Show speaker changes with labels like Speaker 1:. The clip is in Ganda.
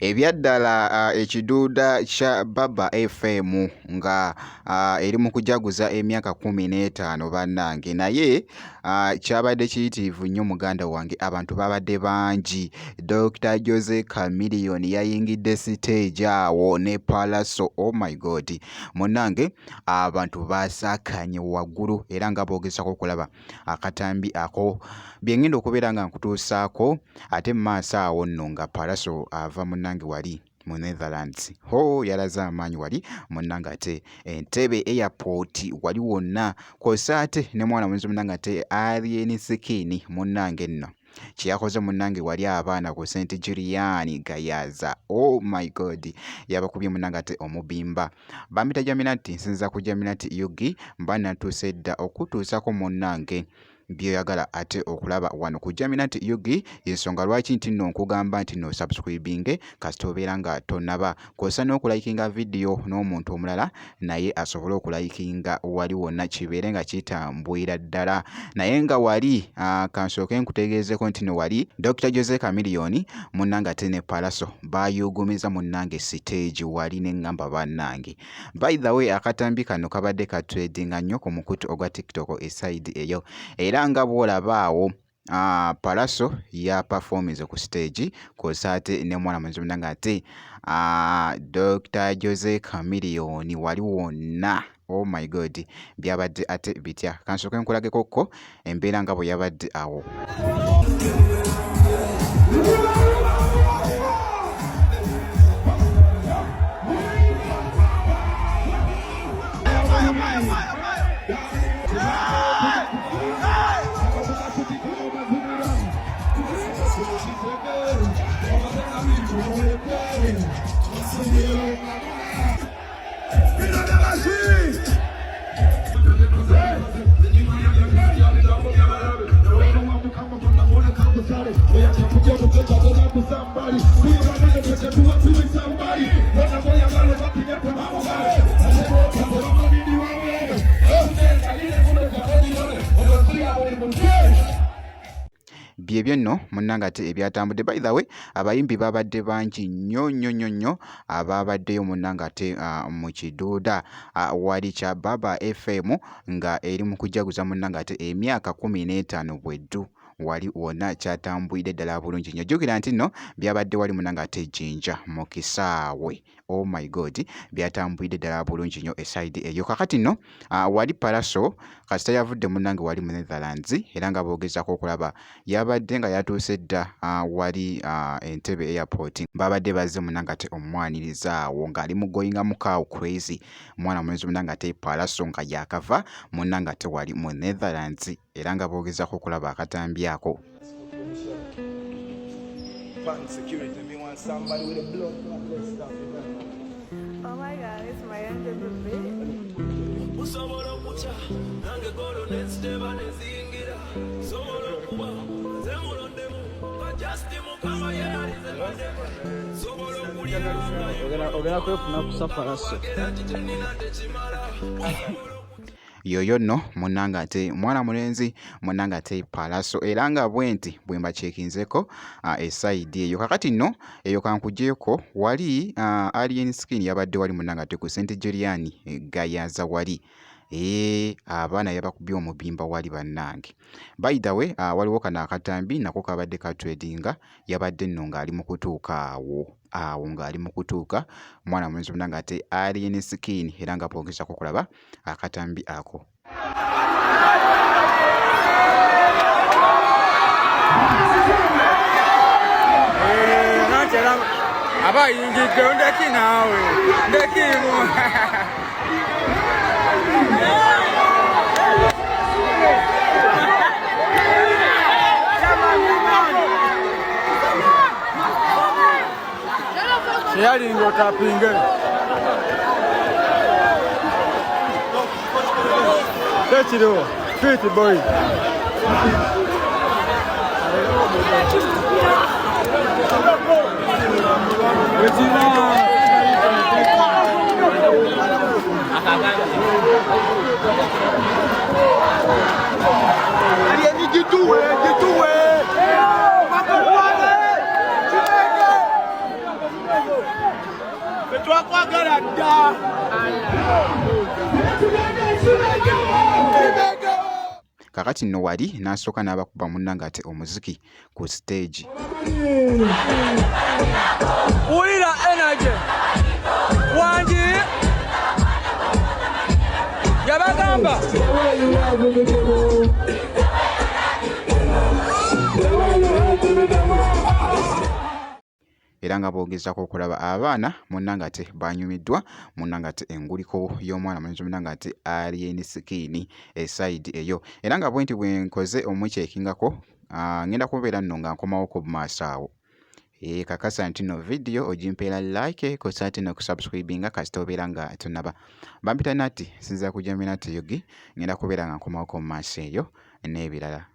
Speaker 1: Ebyaddala ekiduuda kya Baba FM nga eri mu kujaguza emyaka 15 bannange, naye kyabadde kiyitiivu nnyo muganda wange, abantu babadde bangi. Dr. Jose Chameleone yayingidde stage awo ne Pallaso. Oh my God munnange, abantu basaakanye waggulu era nga boogezako okulaba akatambi ako bye ngenda okubeera nga nkutuusaako, ate mu maaso awo nno nga Pallaso ava munnange wali mu Netherlands. Yalaze amaanyi wali munnange, ate Entebbe airport wali wonna, kw'ossa ate ne mwana mulenzi munnange ate Alien Skin munnange nno kyeyakoze munnange wali abaana ku St. Julian Gayaza. Oh my God yabakubye munnange ate omubimba. Bambita Jaminati, nsinza ku Jaminati Yugi, mba natuuse dda okutuusako munnange byoyagala ate okulaba wano ku Jaminati Yugi. Ensonga lwaki nti nno nkugamba nti no subscribing kasita obeera nga tonaba, kw'ossa n'okulayikinga video n'omuntu omulala naye asobole okulayikinga wali wonna kibeere nga kitambwira ddala. Naye nga wali kansooke nkutegeezeko nti no wali Dr. Jose Chameleone munnange ate ne Pallaso bayugumiza munnange stage wali neŋŋamba bannange. By the way akatambi kano kabadde ka tradinga nnyo ku mukutu ogwa TikTok eside eyo, era nga bw'olaba awo Pallaso ya performance ku stage, kw'ossa ate ne mwana mulenzi munnange ate Dr. Jose Chameleone wali wonna. Oh my God byabadde ate bitya, kansooke nkulageko ko embeera nga bwe yabadde awo. Byebyo nno munnange ate ebyatambudde. By the way abayimbi babadde bangi nnyo ababaddeyo munnange ate mu kiduuda wali kya Baba FM nga eri mu kujaguza munnange ate emyaka 15 bweddu wali wonna kyatambwidde ddala bulungi nnyo. Jjukira nti nno byabadde wali munnange ate Jinja mu kisaawe. Oh my God byatambwidde ddala bulungi nnyo eside eyo. Kakati nno wali Pallaso kasita yavudde munnange wali mu Netherlands, era nga boogezako okulaba yabadde nga yatuuse dda wali Entebbe airport, babadde bazze munnange ate omwaniriza awo ng'ali mu going mu cow crazy, mwana mulenzi munnange ate Pallaso nga yakava munnange ate wali mu Netherlands, era nga boogezako okulaba akatambi ako.
Speaker 2: Oh my God, it's my younger baby.
Speaker 1: Yoyo nno munnange ate mwana mulenzi munnange ate Pallaso, era nga bwenti bwe mbakyekinzeko eside eyo. Kakati nno eyo kankugyeko wali Alien Skin yabadde wali munnange ate ku St. Julian Gayaza wali abaana yabakubye omubimba wali bannange. By the way waliwo kano akatambi nako kabadde ka tradinga, yabadde nno ng'ali mu kutuuka awo ng'ali mu kutuuka mwana mulenzi munnange ate Alien Skin, era nga boogezako okulaba akatambi ako.
Speaker 3: Abayingidde ndeki naawe ndekimu yalinga otapinge tekiriwo fit boy twakwagala dda.
Speaker 1: kakati nno wali n'asooka n'abakuba munnange ate omuziki ku stage.
Speaker 3: Wulira energy. Wangi yabagamba
Speaker 1: era nga boogezako okulaba abaana munnange ate banyumiddwa, munnange ate enguliko y'omwana munnange ate alien skin eside eyo, era nga bwenti bwe nkoze omukyekingako ngenda kubeera nno nga nkomawo ku maaso awo. Kakasa nti no video ogimpeera like kosa ate no kusubscribinga kasita obeera nga tonaba. Bampita nati sinza kujamina teyogi, ngenda kubeera nga nkomawo ku maaso eyo n'ebirala.